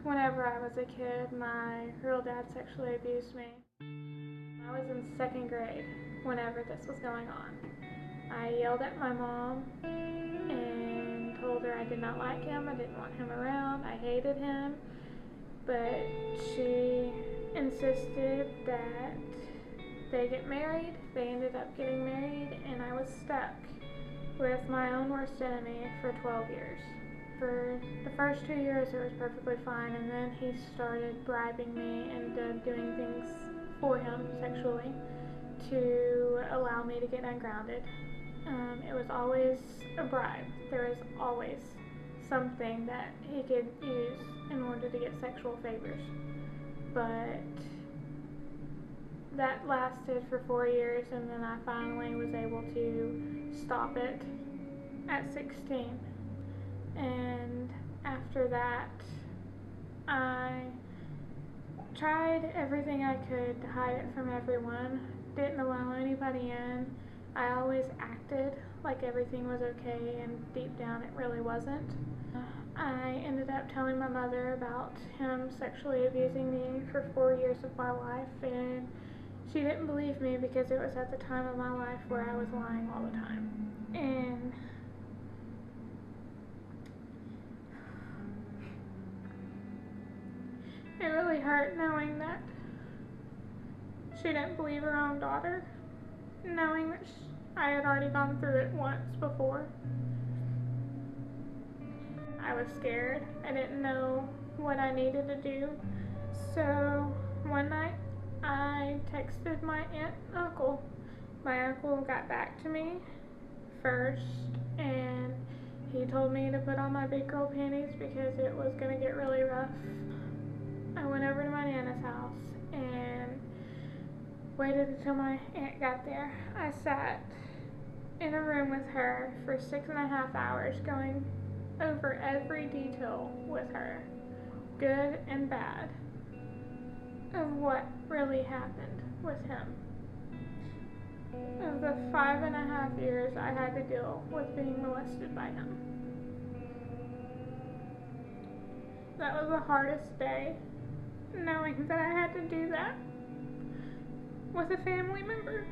whenever I was a kid, my real dad sexually abused me. I was in second grade whenever this was going on. I yelled at my mom and told her I did not like him, I didn't want him around, I hated him, but she insisted that they get married. They ended up getting married, and I was stuck with my own worst enemy for 12 years. For the first 2 years it was perfectly fine, and then he started bribing me into doing things for him sexually to allow me to get ungrounded. It was always a bribe. There was always something that he could use in order to get sexual favors. But that lasted for 4 years, and then I finally was able to stop it at 16. And after that, I tried everything I could to hide it from everyone, didn't allow anybody in. I always acted like everything was okay, and deep down it really wasn't. I ended up telling my mother about him sexually abusing me for 4 years of my life, and she didn't believe me because it was at the time of my life where I was lying all the time. And it really hurt knowing that she didn't believe her own daughter, knowing that I had already gone through it once before. I was scared. I didn't know what I needed to do. So one night I texted my aunt and uncle. My uncle got back to me first, and he told me to put on my big girl panties because it was going to get really rough. I went over to my Nana's house and waited until my aunt got there. I sat in a room with her for 6.5 hours going over every detail with her, good and bad, of what really happened with him. Of the 5.5 years I had to deal with being molested by him. That was the hardest day, knowing that I had to do that with a family member.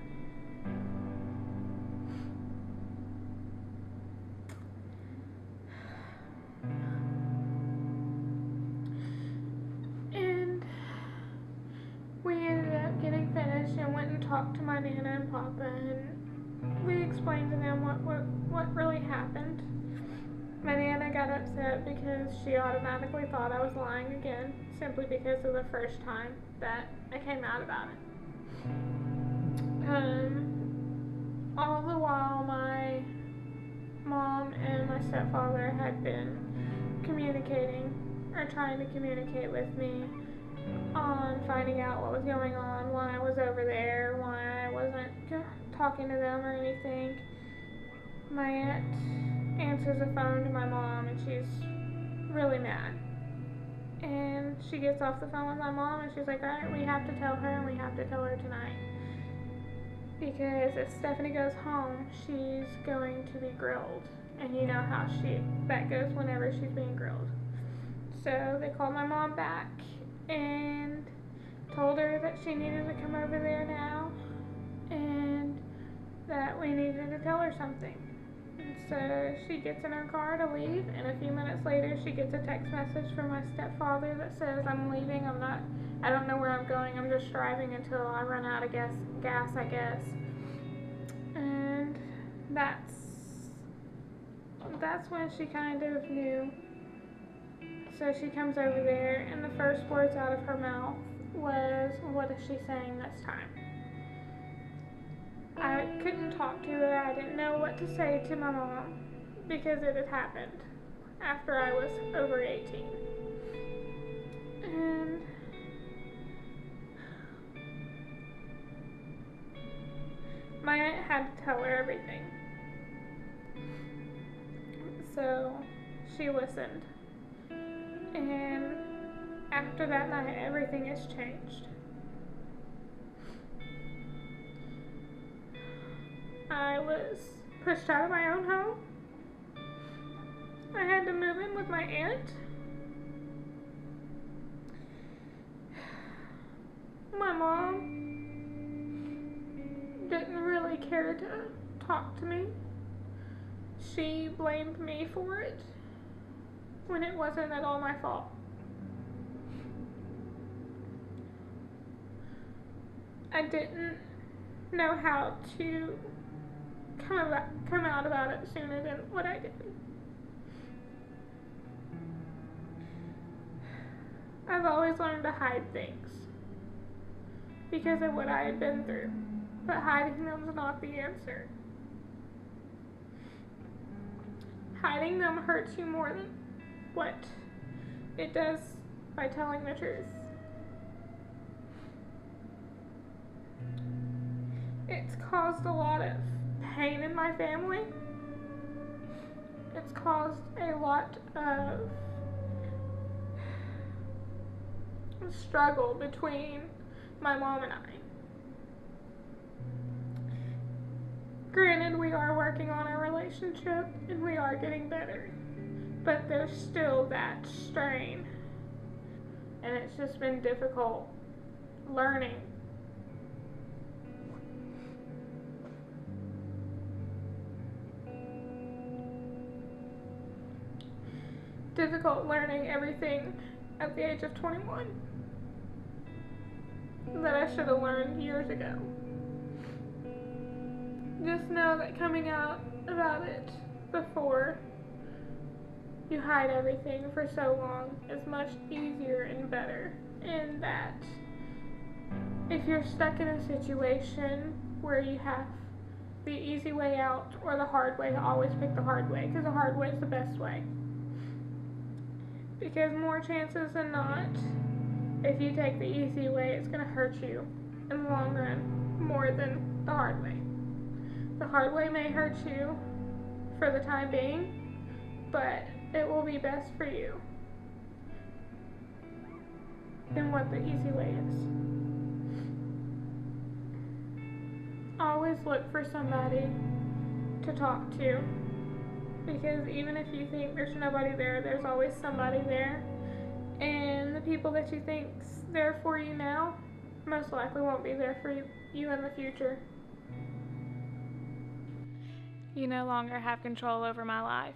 And we ended up getting finished and went and talked to my Nana and Papa, and we explained to them what really happened. My Nana got upset because she automatically thought I was lying again, simply because of the first time that I came out about it. All the while my mom and my stepfather had been communicating, or trying to communicate with me on finding out what was going on, why I was over there, why I wasn't talking to them or anything. My aunt answers the phone to my mom, and she's really mad. And she gets off the phone with my mom, and she's like, alright, we have to tell her, and we have to tell her tonight. Because if Stephanie goes home, she's going to be grilled. And you know how that goes whenever she's being grilled. So they called my mom back and told her that she needed to come over there now, and that we needed to tell her something. And so she gets in her car to leave, and a few minutes later she gets a text message from my stepfather that says, I'm leaving, I don't know where I'm going, I'm just driving until I run out of gas, I guess. And that's when she kind of knew. So she comes over there, and the first words out of her mouth was, what is she saying this time? I couldn't talk to her. I didn't know what to say to my mom because it had happened after I was over 18. And my aunt had to tell her everything. So she listened. And after that night, everything has changed. I was pushed out of my own home. I had to move in with my aunt. care to talk to me. She blamed me for it when it wasn't at all my fault. I didn't know how to come out about it sooner than what I did. I've always learned to hide things because of what I had been through, but hiding them is not the answer. Hiding them hurts you more than what it does by telling the truth. It's caused a lot of pain in my family. It's caused a lot of struggle between my mom and I. Granted, we are working on our relationship and we are getting better, but there's still that strain, and it's just been difficult learning. Difficult learning everything at the age of 21 that I should have learned years ago. Just know that coming out about it before you hide everything for so long is much easier and better, and that if you're stuck in a situation where you have the easy way out or the hard way, always pick the hard way, because the hard way is the best way. Because more chances than not, if you take the easy way, it's going to hurt you in the long run more than the hard way. The hard way may hurt you for the time being, but it will be best for you than what the easy way is. Always look for somebody to talk to, because even if you think there's nobody there, there's always somebody there, and the people that you think's there for you now most likely won't be there for you in the future. You no longer have control over my life.